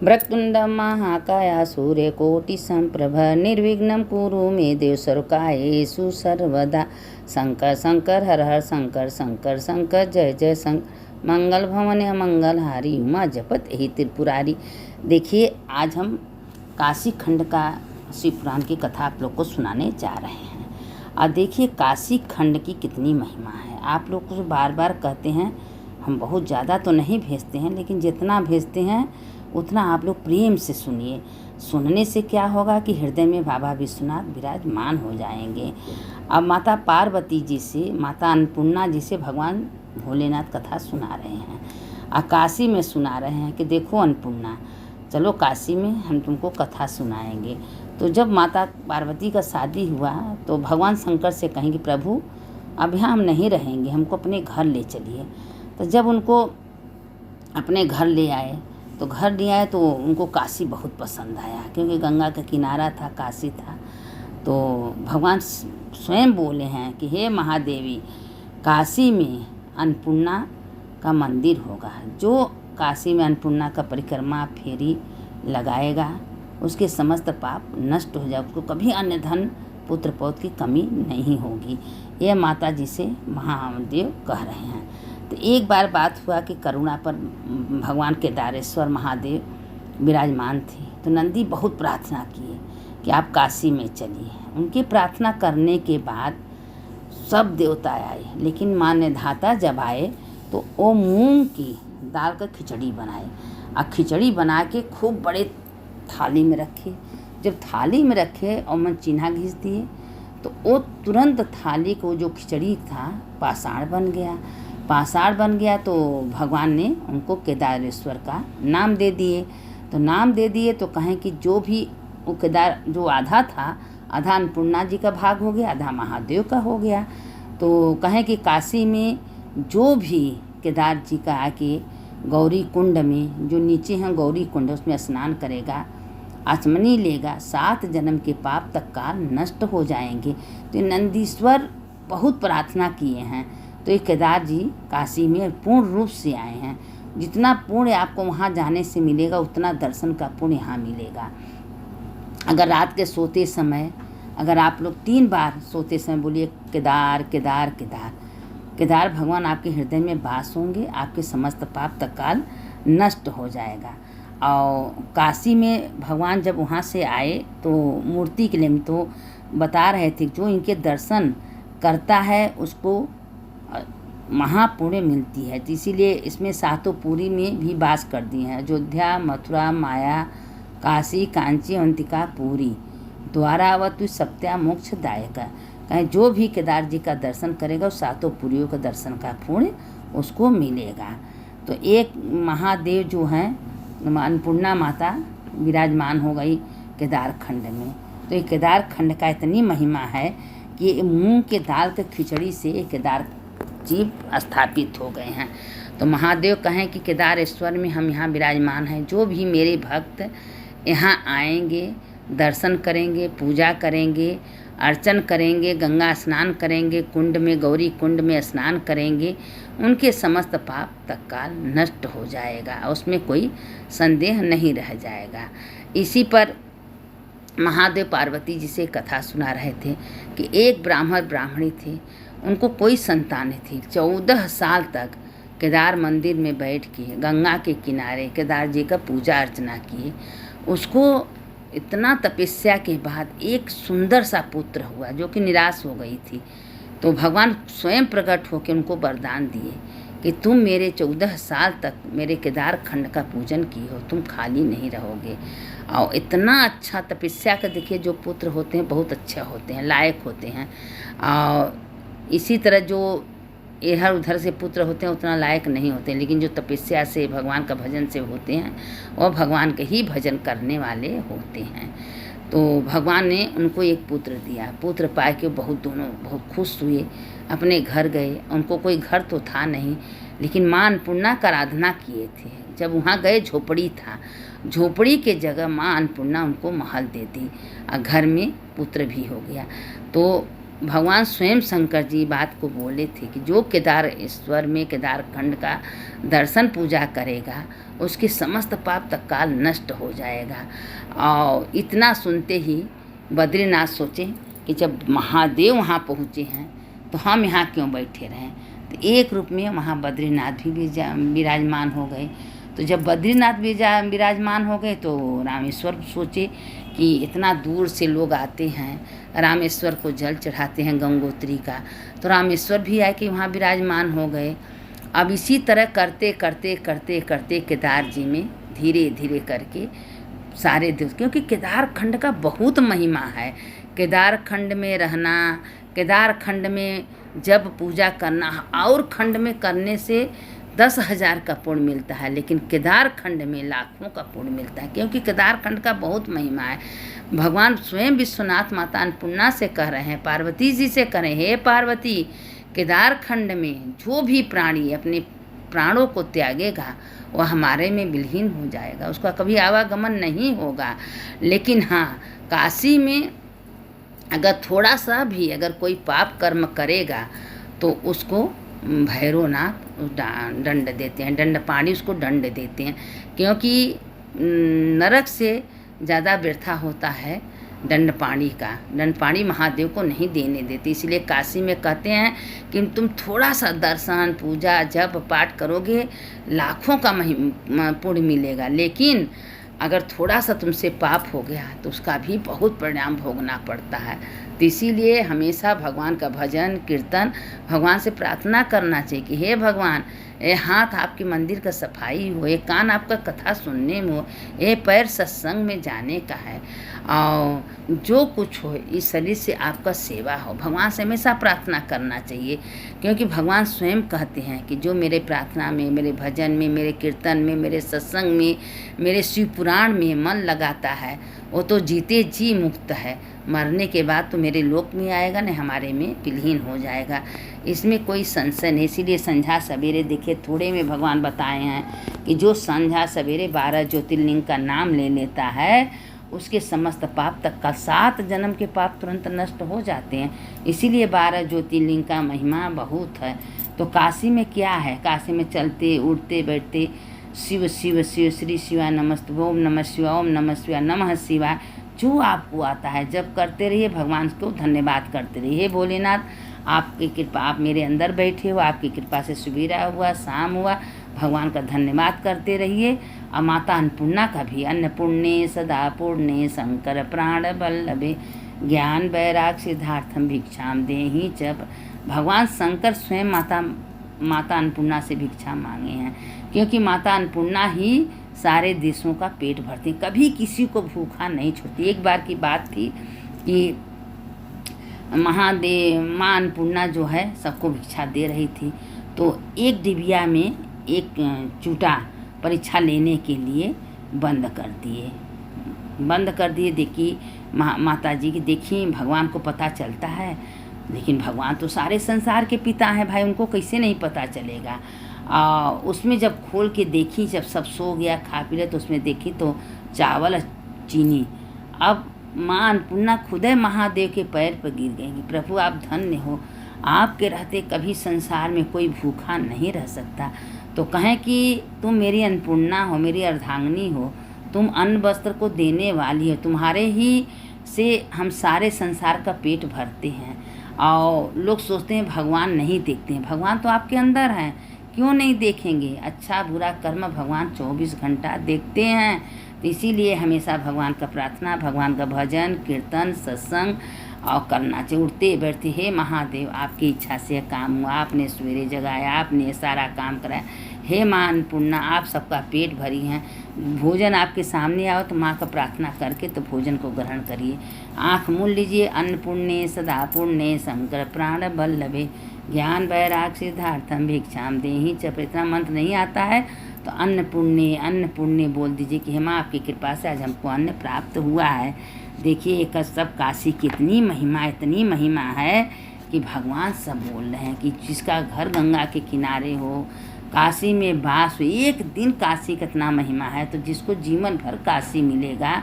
वक्रतुण्डं महाकाय सूर्यकोटिसम्प्रभ निर्विघ्नं कुरु मे देव सर्वकार्येषु सर्वदा। शंकर शंकर हर हर शंकर शंकर शंकर जय जय शंकर मंगल भवन मंगलहारी उमा जपत यही त्रिपुरारी। देखिए, आज हम काशी खंड का शिव पुराण की कथा आप लोग को सुनाने जा रहे हैं। और देखिए, काशी खंड की कितनी महिमा है। आप लोग को बार बार कहते हैं, हम बहुत ज़्यादा तो नहीं भेजते हैं, लेकिन जितना भेजते हैं उतना आप लोग प्रेम से सुनिए। सुनने से क्या होगा कि हृदय में बाबा विश्वनाथ विराजमान हो जाएंगे। अब माता पार्वती जी से, माता अन्नपूर्णा जी से भगवान भोलेनाथ कथा सुना रहे हैं। और काशी में सुना रहे हैं कि देखो अन्नपूर्णा, चलो काशी में हम तुमको कथा सुनाएंगे। तो जब माता पार्वती का शादी हुआ तो भगवान शंकर से कहेंगे, प्रभु अब यहाँ हम नहीं रहेंगे, हमको अपने घर ले चलिए। तो जब उनको अपने घर ले आए तो उनको काशी बहुत पसंद आया, क्योंकि गंगा का किनारा था, काशी था। तो भगवान स्वयं बोले हैं कि हे महादेवी, काशी में अन्नपूर्णा का मंदिर होगा। जो काशी में अन्नपूर्णा का परिक्रमा फेरी लगाएगा उसके समस्त पाप नष्ट हो जाए, उसको कभी अन्य धन पुत्र पौत्र की कमी नहीं होगी। ये माता जी से महादेव कह रहे हैं। तो एक बार बात हुआ कि करुणा पर भगवान केदारेश्वर महादेव विराजमान थे। तो नंदी बहुत प्रार्थना किए कि आप काशी में चलिए। उनकी प्रार्थना करने के बाद सब देवता आए, लेकिन मान्यधाता जब आए तो वो मूंग की दाल का खिचड़ी बनाए। और खिचड़ी बना के खूब बड़े थाली में रखे। जब थाली में रखे और मन चिन्हा घिस दिए तो वो तुरंत थाली को जो खिचड़ी था पाषाण बन गया। पाषाण बन गया तो भगवान ने उनको केदारेश्वर का नाम दे दिए। तो नाम दे दिए तो कहें कि जो भी वो केदार जो आधा था, आधा अन्नपूर्णा जी का भाग हो गया, आधा महादेव का हो गया। तो कहें कि काशी में जो भी केदार जी का आके गौरी कुंड में, जो नीचे हैं गौरी कुंड, उसमें स्नान करेगा, आचमनी लेगा, 7 जन्म के पाप तत्काल नष्ट हो जाएंगे। तो नंदीश्वर बहुत प्रार्थना किए हैं। तो ये केदार जी काशी में पूर्ण रूप से आए हैं। जितना पुण्य आपको वहाँ जाने से मिलेगा उतना दर्शन का पुण्य यहाँ मिलेगा। अगर रात के सोते समय, अगर आप लोग 3 बार सोते समय बोलिए केदार केदार केदार, केदार भगवान आपके हृदय में वास होंगे, आपके समस्त पाप तत्काल नष्ट हो जाएगा। और काशी में भगवान जब वहाँ से आए तो मूर्ति के लिए तो बता रहे थे, जो इनके दर्शन करता है उसको महापुण्य मिलती है। तो इसीलिए इसमें 7 पुरी में भी वास कर दी हैं। अयोध्या, मथुरा, माया, काशी, कांची, अवंतिका, पुरी, द्वारावतु सत्या मोक्ष दायका। कहीं जो भी केदार जी का दर्शन करेगा उस 7 पुरियों का दर्शन का पुण्य उसको मिलेगा। तो एक महादेव जो हैं, अन्नपूर्णा माता विराजमान हो गई केदार खंड में। तो ये केदार खंड का इतनी महिमा है कि मूंग के दाल के खिचड़ी से केदार जी स्थापित हो गए हैं। तो महादेव कहें कि केदारेश्वर में हम यहाँ विराजमान हैं। जो भी मेरे भक्त यहाँ आएंगे, दर्शन करेंगे, पूजा करेंगे, अर्चन करेंगे, गंगा स्नान करेंगे, कुंड में गौरी कुंड में स्नान करेंगे, उनके समस्त पाप तत्काल नष्ट हो जाएगा, उसमें कोई संदेह नहीं रह जाएगा। इसी पर महादेव पार्वती जी से कथा सुना रहे थे कि एक ब्राह्मण ब्राह्मणी थे, उनको कोई संतान नहीं थी। 14 साल तक केदार मंदिर में बैठ के गंगा के किनारे केदार जी का पूजा अर्चना किए। उसको इतना तपस्या के बाद एक सुंदर सा पुत्र हुआ जो कि निराश हो गई थी। तो भगवान स्वयं प्रकट होकर उनको वरदान दिए कि तुम मेरे 14 साल तक मेरे केदार खंड का पूजन किए हो, तुम खाली नहीं रहोगे। और इतना अच्छा तपस्या का, देखिए जो पुत्र होते हैं बहुत अच्छा होते हैं, लायक होते हैं। और इसी तरह जो इधर उधर से पुत्र होते हैं उतना लायक नहीं होते, लेकिन जो तपस्या से भगवान का भजन से होते हैं वो भगवान के ही भजन करने वाले होते हैं। तो भगवान ने उनको एक पुत्र दिया। पुत्र पाए के दोनों बहुत खुश हुए, अपने घर गए। उनको कोई घर तो था नहीं, लेकिन माँ अन्नपूर्णा का आराधना किए थे। जब वहाँ गए झोपड़ी था, झोपड़ी के जगह माँ अन्नपूर्णा उनको महल दे दी और घर में पुत्र भी हो गया। तो भगवान स्वयं शंकर जी बात को बोले थे कि जो केदारेश्वर में केदार खंड का दर्शन पूजा करेगा उसके समस्त पाप तत्काल नष्ट हो जाएगा। और इतना सुनते ही बद्रीनाथ सोचे कि जब महादेव वहाँ पहुँचे हैं तो हम यहाँ क्यों बैठे रहें। तो एक रूप में वहाँ बद्रीनाथ भी विराजमान हो गए। तो जब बद्रीनाथ विराजमान हो गए तो रामेश्वर सोचे कि इतना दूर से लोग आते हैं, रामेश्वर को जल चढ़ाते हैं गंगोत्री का, तो रामेश्वर भी आए कि वहाँ विराजमान हो गए। अब इसी तरह करते करते करते करते केदार जी में धीरे धीरे करके सारे दिवस, क्योंकि केदार खंड का बहुत महिमा है। केदार खंड में रहना, केदार खंड में जब पूजा करना और खंड में करने से 10,000 का पुण्य मिलता है, लेकिन केदार खंड में लाखों का पुण्य मिलता है, क्योंकि केदार खंड का बहुत महिमा है। भगवान स्वयं विश्वनाथ माता अन्नपूर्णा से कह रहे हैं, पार्वती जी से कह रहे हैं, हे पार्वती, केदार खंड में जो भी प्राणी अपने प्राणों को त्यागेगा वह हमारे में विलीन हो जाएगा, उसका कभी आवागमन नहीं होगा। लेकिन हाँ, काशी में अगर थोड़ा सा भी अगर कोई पाप कर्म करेगा तो उसको भैरवनाथ दंड देते हैं, दंड पाणी उसको दंड देते हैं, क्योंकि नरक से ज़्यादा व्यर्था होता है दंड पाणी का। दंड पाणी महादेव को नहीं देने देते, इसलिए काशी में कहते हैं कि तुम थोड़ा सा दर्शन पूजा जप पाठ करोगे लाखों का पुण्य मिलेगा, लेकिन अगर थोड़ा सा तुमसे पाप हो गया तो उसका भी बहुत परिणाम भोगना पड़ता है। तो इसीलिए हमेशा भगवान का भजन कीर्तन, भगवान से प्रार्थना करना चाहिए कि हे भगवान, ये हाथ आपके मंदिर का सफाई हो, ये कान आपका कथा सुनने में हो, ये पैर सत्संग में जाने का है, और जो कुछ हो इस शरीर से आपका सेवा हो। भगवान से हमेशा प्रार्थना करना चाहिए, क्योंकि भगवान स्वयं कहते हैं कि जो मेरे प्रार्थना में, मेरे भजन में, मेरे कीर्तन में, मेरे सत्संग में, मेरे शिव पुराण में मन लगाता है वो तो जीते जी मुक्त है, मरने के बाद तो मेरे लोक में आएगा न हमारे में विलीन हो जाएगा, इसमें कोई संशय नहीं। इसीलिए संध्या सवेरे देखिए थोड़े में भगवान बताए हैं कि जो संध्या सवेरे 12 ज्योतिर्लिंग का नाम ले लेता है उसके समस्त पाप तक का 7 जन्म के पाप तुरंत नष्ट हो जाते हैं। इसीलिए 12 ज्योतिर्लिंग का महिमा बहुत है। तो काशी में क्या है, काशी में चलते उठते बैठते शिव शिव शिव श्री शिवाय नमस्ते, ओम नमः शिवाय, ओम नमः शिवाय, नमः शिवाय, जो आपको आता है जब करते रहिए, भगवान को धन्यवाद करते रहिए। भोलेनाथ, आपकी कृपा, आप मेरे अंदर बैठे हो, आपकी कृपा से सुबेरा हुआ, शाम हुआ, भगवान का धन्यवाद करते रहिए। और माता अन्नपूर्णा का भी, अन्नपूर्णे सदा पूर्णे शंकर प्राण बल्लभे ज्ञान वैराग सिद्धार्थम भिक्षाम देहि च। भगवान शंकर स्वयं माता अन्नपूर्णा से भिक्षा मांगे हैं, क्योंकि माता अन्नपूर्णा ही सारे देशों का पेट भरती, कभी किसी को भूखा नहीं छोड़ती। एक बार की बात थी कि महादेव माँ अन्नपूर्णा जो है सबको भिक्षा दे रही थी, तो एक डिबिया में एक चूटा परीक्षा लेने के लिए बंद कर दिए। देखिए माता जी की, देखिए भगवान को पता चलता है, लेकिन भगवान तो सारे संसार के पिता हैं भाई, उनको कैसे नहीं पता चलेगा। उसमें जब खोल के देखी, जब सब सो गया खा पी रहे, तो उसमें देखी तो चावल चीनी। अब माँ अन्नपूर्णा खुद महादेव के पैर पर गिर गई कि प्रभु आप धन्य हो, आपके रहते कभी संसार में कोई भूखा नहीं रह सकता। तो कहें कि तुम मेरी अन्नपूर्णा हो, मेरी अर्धांगिनी हो, तुम अन्न वस्त्र को देने वाली हो, तुम्हारे ही से हम सारे संसार का पेट भरते हैं। और लोग सोचते हैं भगवान नहीं देखते हैं, भगवान तो आपके अंदर हैं, क्यों नहीं देखेंगे। अच्छा बुरा कर्म भगवान 24 घंटा देखते हैं। तो इसीलिए हमेशा भगवान का प्रार्थना, भगवान का भजन कीर्तन सत्संग और करना चाहिए। उठते बैठते, हे महादेव आपकी इच्छा से काम हुआ, आपने सवेरे जगाया, आपने सारा काम कराया, हे माँ अन्नपूर्णा आप सबका पेट भरी हैं, भोजन आपके सामने आओ तो माँ का प्रार्थना करके तो भोजन को ग्रहण करिए। आँख मूंद लीजिए, अन्नपूर्णे सदा पूर्णे शंकर प्राण बल्लभे ज्ञान वैराग सिद्धार्थम भिक्षाम देहि च। इतना मंत्र नहीं आता है तो अन्नपूर्णे बोल दीजिए कि हे माँ आपकी कृपा से आज हमको अन्न प्राप्त हुआ है। देखिए एक सब काशी की इतनी महिमा है कि भगवान सब बोल रहे हैं कि जिसका घर गंगा के किनारे हो, काशी में वास हो, एक दिन काशी कितना महिमा है, तो जिसको जीवन भर काशी मिलेगा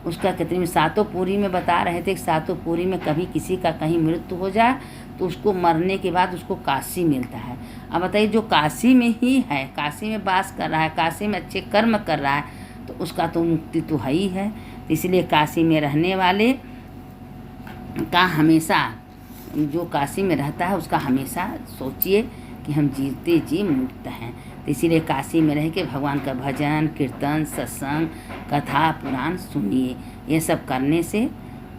उसका कितनी सातों पूरी में बता रहे थे कि सातों पूरी में कभी किसी का कहीं मृत्यु हो जाए तो उसको मरने के बाद उसको काशी मिलता है। अब बताइए, जो काशी में ही है, काशी में वास कर रहा है, काशी में अच्छे कर्म कर रहा है, तो उसका तो मुक्ति तो है ही है। तो इसलिए काशी में रहने वाले का हमेशा, जो काशी में रहता है उसका हमेशा सोचिए कि हम जीते जी मुक्त हैं। तो इसीलिए काशी में रह के भगवान का भजन कीर्तन सत्संग कथा पुराण सुनिए। ये सब करने से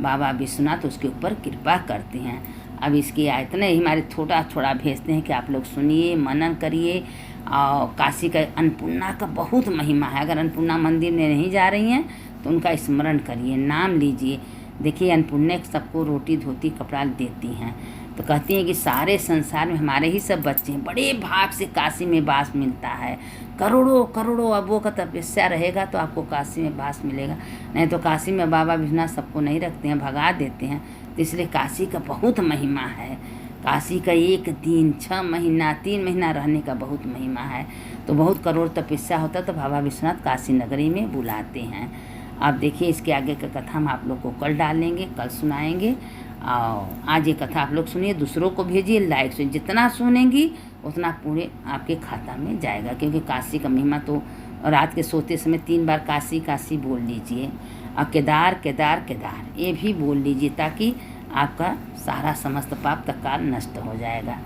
बाबा विश्वनाथ उसके ऊपर कृपा करते हैं। अब इसकी इतने ही हमारे थोड़ा भेजते हैं कि आप लोग सुनिए, मनन करिए। और काशी का अन्नपूर्णा का बहुत महिमा है। अगर अन्नपूर्णा मंदिर में नहीं जा रही हैं तो उनका स्मरण करिए, नाम लीजिए। देखिए, अन्नपूर्णा सबको रोटी धोती कपड़ा देती हैं। तो कहती हैं कि सारे संसार में हमारे ही सब बच्चे हैं, बड़े भाग से काशी में वास मिलता है। करोड़ों करोड़ों अरबों का तपस्या रहेगा तो आपको काशी में वास मिलेगा, नहीं तो काशी में बाबा विश्वनाथ सबको नहीं रखते हैं, भगा देते हैं। तो इसलिए काशी का बहुत महिमा है। काशी का 1 दिन 6 महीना 3 महीना रहने का बहुत महिमा है। तो बहुत करोड़ तपस्या होता तो बाबा विश्वनाथ काशी नगरी में बुलाते हैं। आप देखिए, इसके आगे का कथा हम आप लोग को कल डालेंगे, कल सुनाएंगे। और आज ये कथा आप लोग सुनिए, दूसरों को भेजिए, लाइक सुनिए। जितना सुनेंगी उतना पूरे आपके खाता में जाएगा, क्योंकि काशी का महिमा तो। रात के सोते समय 3 बार काशी काशी बोल लीजिए। और केदार केदार केदार ये भी बोल लीजिए, ताकि आपका सारा समस्त पाप तत्काल नष्ट हो जाएगा।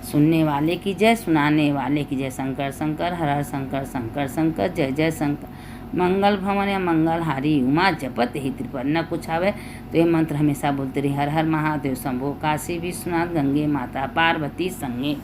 सुनने वाले की जय, सुनाने वाले की जय। शंकर शंकर हर हर शंकर शंकर शंकर जय जय शंकर। मंगल भवन या मंगल हारी उमा जपत ही त्रिपुर। न कुछ आवे तो ये मंत्र हमेशा बोलते रहिए। हर हर महादेव शंभो, काशी विश्वनाथ गंगे माता पार्वती संगे।